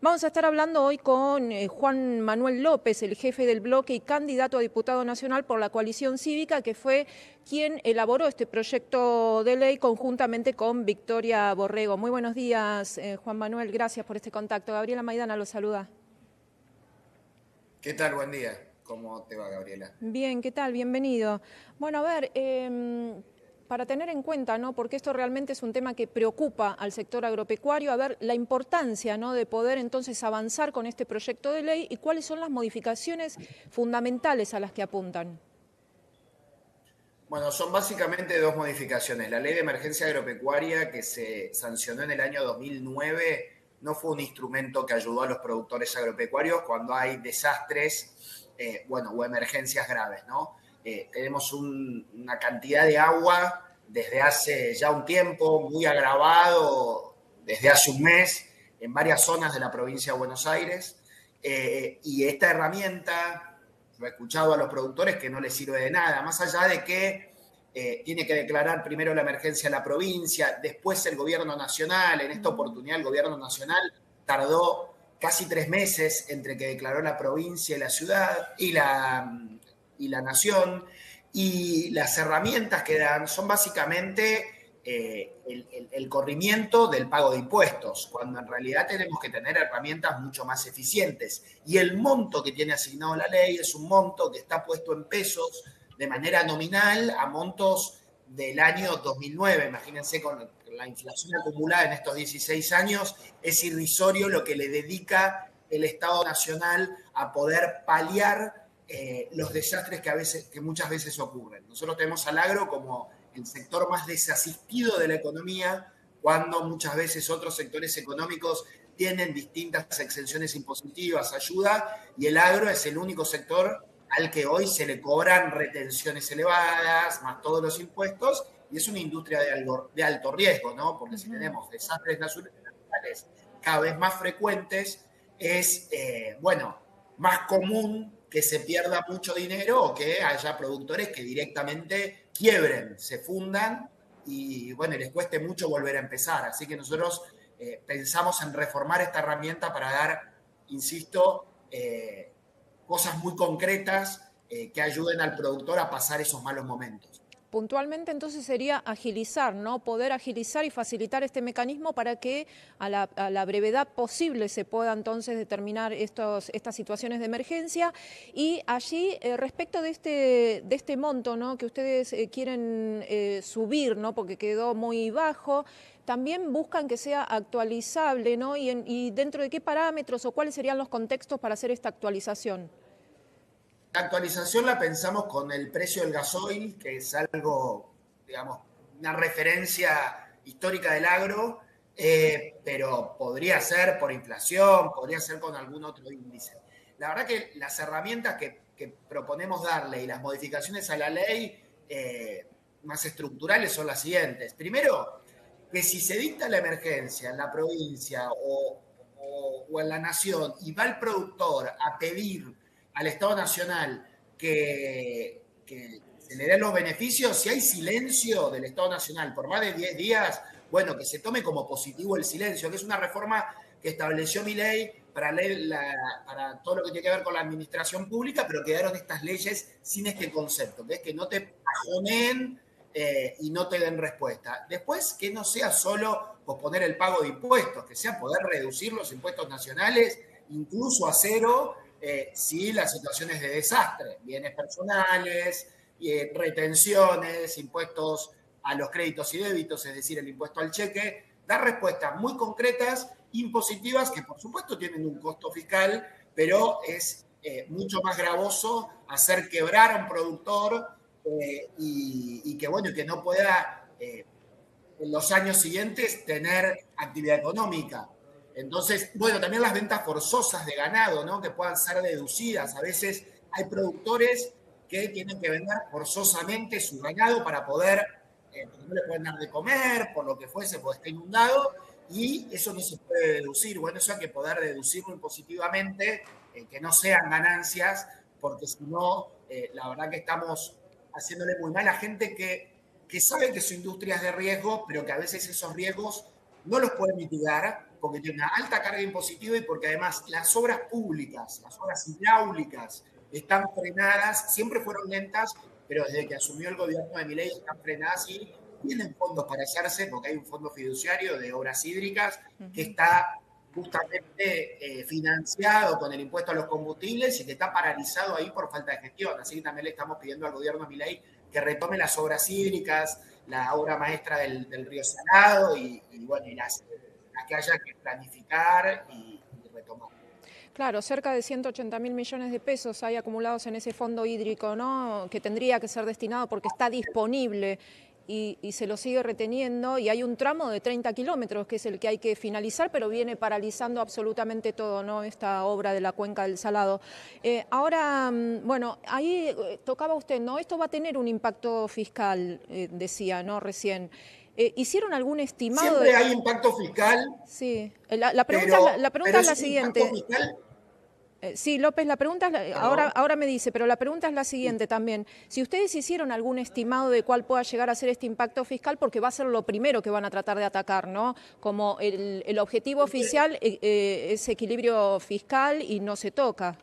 Vamos a estar hablando hoy con Juan Manuel López, el jefe del bloque y candidato a diputado nacional por la coalición cívica, que fue quien elaboró este proyecto de ley conjuntamente con Victoria Borrego. Muy buenos días, Juan Manuel, gracias por este contacto. Gabriela Maidana lo saluda. ¿Qué tal? Buen día. ¿Cómo te va, Gabriela? Bien, ¿qué tal? Bienvenido. Bueno, a ver, para tener en cuenta, ¿no? Porque esto realmente es un tema que preocupa al sector agropecuario, a ver la importancia, ¿no? de poder entonces avanzar con este proyecto de ley y cuáles son las modificaciones fundamentales a las que apuntan. Bueno, son básicamente dos modificaciones. La ley de emergencia agropecuaria que se sancionó en el año 2009 no fue un instrumento que ayudó a los productores agropecuarios cuando hay desastres, o emergencias graves, ¿no? Tenemos una cantidad de agua desde hace ya un tiempo muy agravado, desde hace un mes, en varias zonas de la provincia de Buenos Aires, y esta herramienta lo he escuchado a los productores que no les sirve de nada, más allá de que tiene que declarar primero la emergencia la provincia, después el gobierno nacional. En esta oportunidad el gobierno nacional tardó casi 3 meses entre que declaró la provincia y la ciudad y la nación, y las herramientas que dan son básicamente el corrimiento del pago de impuestos, cuando en realidad tenemos que tener herramientas mucho más eficientes. Y el monto que tiene asignado la ley es un monto que está puesto en pesos de manera nominal a montos del año 2009. Imagínense, con la inflación acumulada en estos 16 años, es irrisorio lo que le dedica el Estado Nacional a poder paliar los desastres que muchas veces ocurren. Nosotros tenemos al agro como el sector más desasistido de la economía, cuando muchas veces otros sectores económicos tienen distintas exenciones impositivas, ayuda, y el agro es el único sector al que hoy se le cobran retenciones elevadas, más todos los impuestos, y es una industria de alto riesgo, ¿no? Porque si tenemos desastres naturales cada vez más frecuentes, es, más común que se pierda mucho dinero o que haya productores que directamente quiebren, se fundan y, bueno, les cueste mucho volver a empezar. Así que nosotros pensamos en reformar esta herramienta para dar, insisto, cosas muy concretas que ayuden al productor a pasar esos malos momentos. Puntualmente entonces sería agilizar, ¿no? Poder agilizar y facilitar este mecanismo para que a la brevedad posible se pueda entonces determinar estas situaciones de emergencia. Y allí, respecto de este monto, ¿no? que ustedes quieren subir, ¿no? porque quedó muy bajo, también buscan que sea actualizable, ¿no? y dentro de qué parámetros o cuáles serían los contextos para hacer esta actualización. La actualización la pensamos con el precio del gasoil, que es algo, digamos, una referencia histórica del agro, pero podría ser por inflación, podría ser con algún otro índice. La verdad que las herramientas que proponemos darle y las modificaciones a la ley más estructurales son las siguientes. Primero, que si se dicta la emergencia en la provincia o en la nación y va el productor a pedir al Estado Nacional que se le den los beneficios, si hay silencio del Estado Nacional por más de 10 días, bueno, que se tome como positivo el silencio, que es una reforma que estableció mi ley para todo lo que tiene que ver con la administración pública, pero quedaron estas leyes sin este concepto, que es que no te pajoneen y no te den respuesta. Después, que no sea solo posponer el pago de impuestos, que sea poder reducir los impuestos nacionales incluso a cero, si las situaciones de desastre, bienes personales, retenciones, impuestos a los créditos y débitos, es decir, el impuesto al cheque, dar respuestas muy concretas, impositivas, que por supuesto tienen un costo fiscal, pero es mucho más gravoso hacer quebrar a un productor y que, bueno, que no pueda en los años siguientes tener actividad económica. Entonces, bueno, también las ventas forzosas de ganado, ¿no? Que puedan ser deducidas. A veces hay productores que tienen que vender forzosamente su ganado para poder, porque no le pueden dar de comer, por lo que fuese, porque está inundado, y eso no se puede deducir. Bueno, eso hay que poder deducirlo impositivamente, que no sean ganancias, porque si no, la verdad que estamos haciéndole muy mal a gente que sabe que su industria es de riesgo, pero que a veces esos riesgos no los puede mitigar porque tiene una alta carga impositiva y porque además las obras públicas, las obras hidráulicas están frenadas, siempre fueron lentas, pero desde que asumió el gobierno de Milei están frenadas y tienen fondos para hacerse, porque hay un fondo fiduciario de obras hídricas que está justamente financiado con el impuesto a los combustibles y que está paralizado ahí por falta de gestión. Así que también le estamos pidiendo al gobierno de Milei que retome las obras hídricas, la obra maestra del río Salado bueno, y las que haya que planificar y retomar. Claro, cerca de 180.000 millones de pesos hay acumulados en ese fondo hídrico, ¿no? Que tendría que ser destinado porque está disponible y se lo sigue reteniendo. Y hay un tramo de 30 kilómetros que es el que hay que finalizar, pero viene paralizando absolutamente todo, ¿no? Esta obra de la cuenca del Salado. Ahora, bueno, ahí tocaba usted, ¿no? Esto va a tener un impacto fiscal, decía, ¿no? Recién. ¿Hicieron algún estimado? Siempre hay impacto fiscal. Sí, la pregunta es la siguiente. Fiscal. Sí, López, la pregunta es, ahora me dice, pero la pregunta es la siguiente también. Si ustedes hicieron algún estimado de cuál pueda llegar a ser este impacto fiscal, porque va a ser lo primero que van a tratar de atacar, ¿no? Como el objetivo oficial es equilibrio fiscal y no se toca.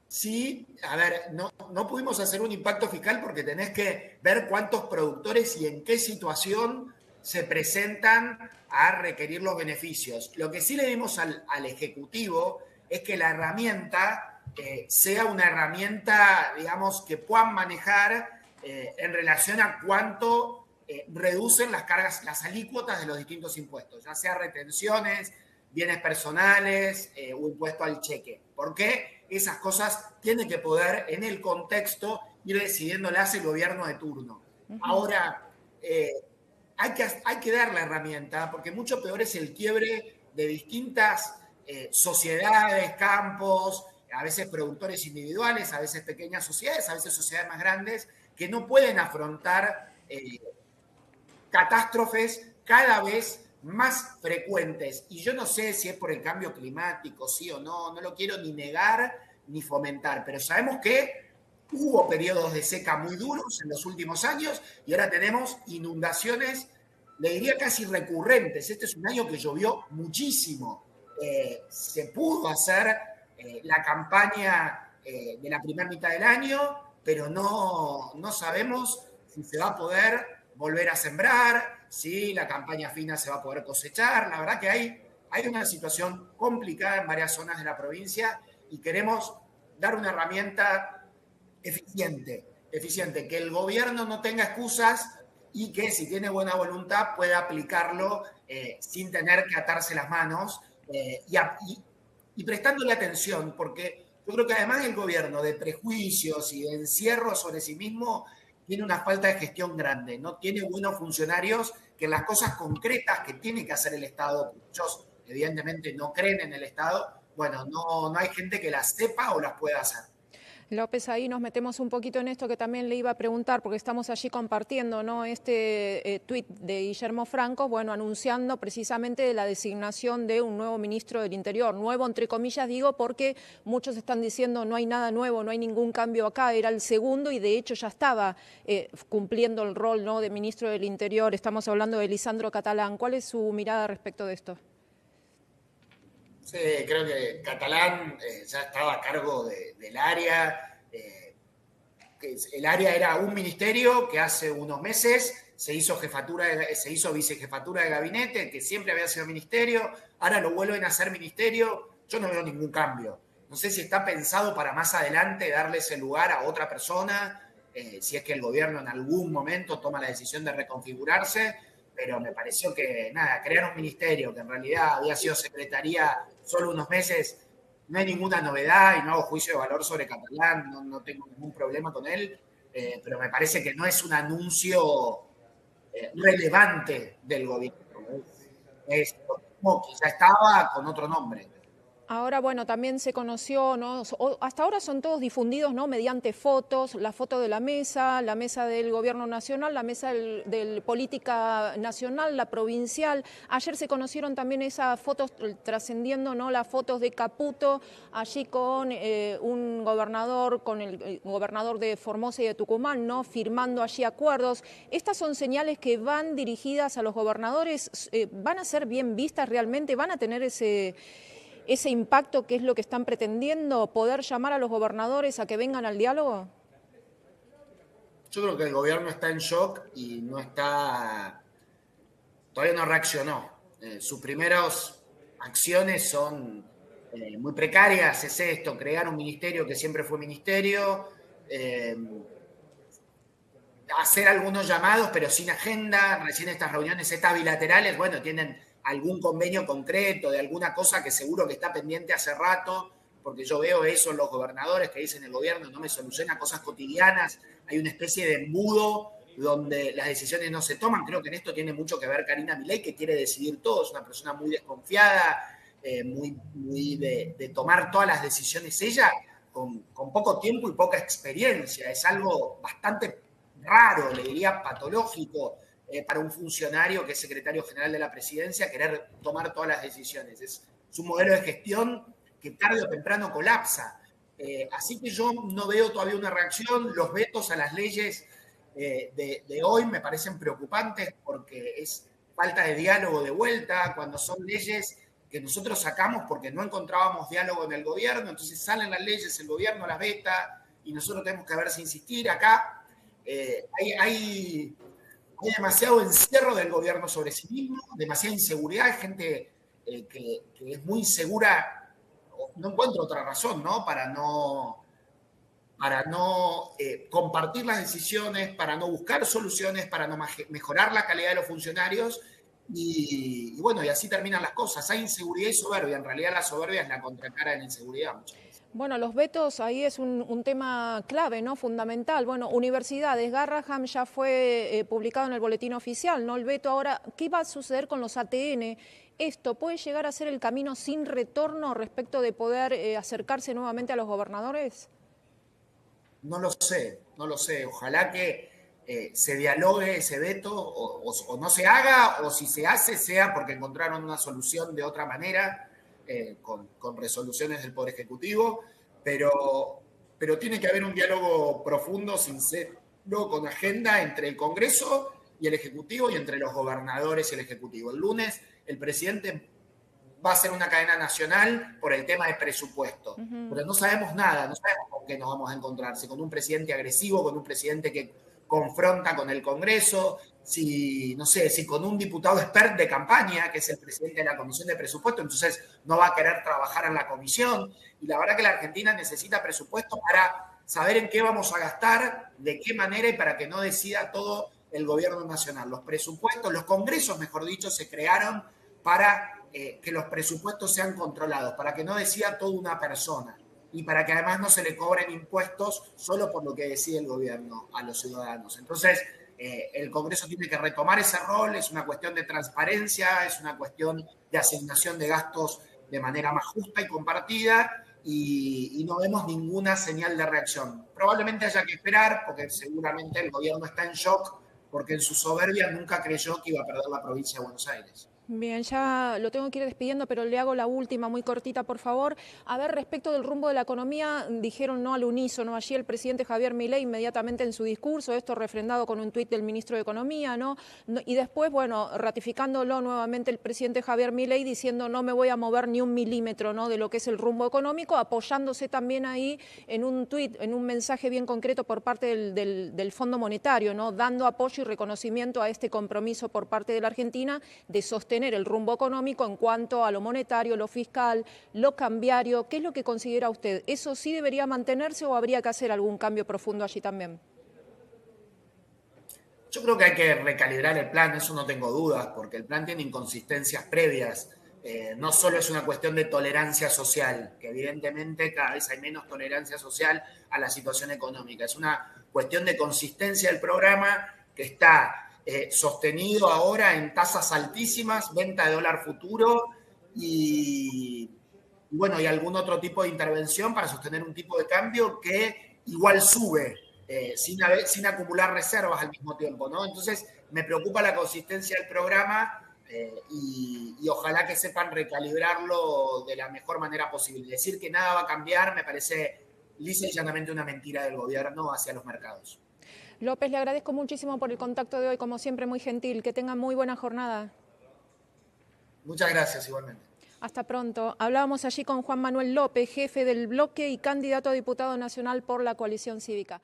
Sí, a ver, no pudimos hacer un impacto fiscal porque tenés que ver cuántos productores y en qué situación se presentan a requerir los beneficios. Lo que sí le dimos al Ejecutivo es que la herramienta sea una herramienta, digamos, que puedan manejar en relación a cuánto reducen las cargas, las alícuotas de los distintos impuestos, ya sea retenciones, bienes personales o impuesto al cheque. ¿Por qué? Esas cosas tienen que poder, en el contexto, ir decidiéndolas el gobierno de turno. Ahora, hay que dar la herramienta, porque mucho peor es el quiebre de distintas sociedades, campos, a veces productores individuales, a veces pequeñas sociedades, a veces sociedades más grandes, que no pueden afrontar catástrofes cada vez más frecuentes. Y yo no sé si es por el cambio climático, sí o no, no lo quiero ni negar ni fomentar, pero sabemos que hubo periodos de seca muy duros en los últimos años y ahora tenemos inundaciones, le diría casi recurrentes. Este es un año que llovió muchísimo. Se pudo hacer la campaña de la primera mitad del año, pero no sabemos si se va a poder volver a sembrar, si la campaña fina se va a poder cosechar. La verdad que hay una situación complicada en varias zonas de la provincia y queremos dar una herramienta eficiente, que el gobierno no tenga excusas y que si tiene buena voluntad pueda aplicarlo sin tener que atarse las manos y prestándole atención, porque yo creo que además el gobierno de prejuicios y de encierro sobre sí mismo tiene una falta de gestión grande, no tiene buenos funcionarios que las cosas concretas que tiene que hacer el Estado, muchos evidentemente no creen en el Estado, bueno, no hay gente que las sepa o las pueda hacer. López, ahí nos metemos un poquito en esto que también le iba a preguntar, porque estamos allí compartiendo, ¿no? Este tuit de Guillermo Franco, bueno, anunciando precisamente la designación de un nuevo ministro del Interior. Nuevo, entre comillas, digo, porque muchos están diciendo no hay nada nuevo, no hay ningún cambio acá, era el segundo y de hecho ya estaba cumpliendo el rol, ¿no?, de ministro del Interior. Estamos hablando de Lisandro Catalán. ¿Cuál es su mirada respecto de esto? Sí, creo que Catalán ya estaba a cargo del área. El área era un ministerio que hace unos meses se hizo vicejefatura de gabinete, que siempre había sido ministerio, ahora lo vuelven a hacer ministerio. Yo no veo ningún cambio. No sé si está pensado para más adelante darle ese lugar a otra persona, si es que el gobierno en algún momento toma la decisión de reconfigurarse, pero me pareció que, nada, crear un ministerio que en realidad había sido secretaría solo unos meses, no hay ninguna novedad y no hago juicio de valor sobre Catalán, no tengo ningún problema con él, pero me parece que no es un anuncio relevante del gobierno. Es como que ya estaba con otro nombre. Ahora, bueno, también se conoció, ¿no? Hasta ahora son todos difundidos, ¿no? Mediante fotos, la foto de la mesa del Gobierno Nacional, la mesa del Política Nacional, la provincial. Ayer se conocieron también esas fotos trascendiendo, ¿no? Las fotos de Caputo, allí con un gobernador, con el gobernador de Formosa y de Tucumán, ¿no? Firmando allí acuerdos. Estas son señales que van dirigidas a los gobernadores, ¿van a ser bien vistas realmente? ¿Van a tener ese impacto que es lo que están pretendiendo, poder llamar a los gobernadores a que vengan al diálogo? Yo creo que el gobierno está en shock y todavía no reaccionó. Sus primeras acciones son muy precarias, es esto, crear un ministerio que siempre fue ministerio, hacer algunos llamados pero sin agenda, recién estas reuniones, estas bilaterales, bueno, tienen algún convenio concreto de alguna cosa que seguro que está pendiente hace rato, porque yo veo eso en los gobernadores que dicen el gobierno no me soluciona cosas cotidianas, hay una especie de embudo donde las decisiones no se toman. Creo que en esto tiene mucho que ver Karina Milei, que quiere decidir todo, es una persona muy desconfiada, muy de tomar todas las decisiones ella, con poco tiempo y poca experiencia. Es algo bastante raro, le diría patológico, para un funcionario que es secretario general de la presidencia querer tomar todas las decisiones. Es un modelo de gestión que tarde o temprano colapsa. Así que yo no veo todavía una reacción. Los vetos a las leyes de hoy me parecen preocupantes porque es falta de diálogo de vuelta, cuando son leyes que nosotros sacamos porque no encontrábamos diálogo en el gobierno, entonces salen las leyes, el gobierno las veta y nosotros tenemos que ver si insistir. Acá hay demasiado encierro del gobierno sobre sí mismo, demasiada inseguridad, hay gente que es muy insegura, no encuentro otra razón, ¿no? Para no compartir las decisiones, para no buscar soluciones, para no mejorar la calidad de los funcionarios. Y bueno, y así terminan las cosas. Hay inseguridad y soberbia. En realidad la soberbia es la contracara de la inseguridad muchas veces. Bueno, los vetos ahí es un tema clave, ¿no? Fundamental. Bueno, universidades, Garrahan ya fue publicado en el boletín oficial, ¿no? El veto ahora, ¿qué va a suceder con los ATN? ¿Esto puede llegar a ser el camino sin retorno respecto de poder acercarse nuevamente a los gobernadores? No lo sé, no lo sé. Ojalá que se dialogue ese veto o no se haga, o si se hace, sea porque encontraron una solución de otra manera, con resoluciones del Poder Ejecutivo, pero tiene que haber un diálogo profundo, sincero, con agenda entre el Congreso y el Ejecutivo y entre los gobernadores y el Ejecutivo. El lunes el presidente va a ser una cadena nacional por el tema de presupuesto. Pero no sabemos nada, no sabemos con qué nos vamos a encontrar, si con un presidente agresivo, con un presidente que confronta con el Congreso, si, no sé, si con un diputado expert de campaña, que es el presidente de la Comisión de Presupuesto, entonces no va a querer trabajar en la comisión. Y la verdad que la Argentina necesita presupuesto para saber en qué vamos a gastar, de qué manera y para que no decida todo el gobierno nacional. Los presupuestos, los congresos, mejor dicho, se crearon para que los presupuestos sean controlados, para que no decida toda una persona y para que además no se le cobren impuestos solo por lo que decide el gobierno a los ciudadanos. Entonces, el Congreso tiene que retomar ese rol, es una cuestión de transparencia, es una cuestión de asignación de gastos de manera más justa y compartida, y no vemos ninguna señal de reacción. Probablemente haya que esperar, porque seguramente el gobierno está en shock, porque en su soberbia nunca creyó que iba a perder la provincia de Buenos Aires. Bien, ya lo tengo que ir despidiendo, pero le hago la última, muy cortita, por favor. A ver, respecto del rumbo de la economía, dijeron no al unísono. Allí el presidente Javier Milei inmediatamente en su discurso, esto refrendado con un tuit del ministro de Economía, ¿no? Y después, bueno, ratificándolo nuevamente el presidente Javier Milei diciendo no me voy a mover ni un milímetro, ¿no?, de lo que es el rumbo económico, apoyándose también ahí en un tuit, en un mensaje bien concreto por parte del Fondo Monetario, ¿no?, dando apoyo y reconocimiento a este compromiso por parte de la Argentina de sostener el rumbo económico en cuanto a lo monetario, lo fiscal, lo cambiario. ¿Qué es lo que considera usted? ¿Eso sí debería mantenerse o habría que hacer algún cambio profundo allí también? Yo creo que hay que recalibrar el plan, eso no tengo dudas, porque el plan tiene inconsistencias previas. No solo es una cuestión de tolerancia social, que evidentemente cada vez hay menos tolerancia social a la situación económica. Es una cuestión de consistencia del programa que está sostenido ahora en tasas altísimas, venta de dólar futuro y y bueno, y algún otro tipo de intervención para sostener un tipo de cambio que igual sube, sin acumular reservas al mismo tiempo, ¿no? Entonces, me preocupa la consistencia del programa y ojalá que sepan recalibrarlo de la mejor manera posible. Decir que nada va a cambiar me parece lisa y llanamente una mentira del gobierno hacia los mercados. López, le agradezco muchísimo por el contacto de hoy, como siempre muy gentil. Que tenga muy buena jornada. Muchas gracias, igualmente. Hasta pronto. Hablábamos allí con Juan Manuel López, jefe del bloque y candidato a diputado nacional por la coalición cívica.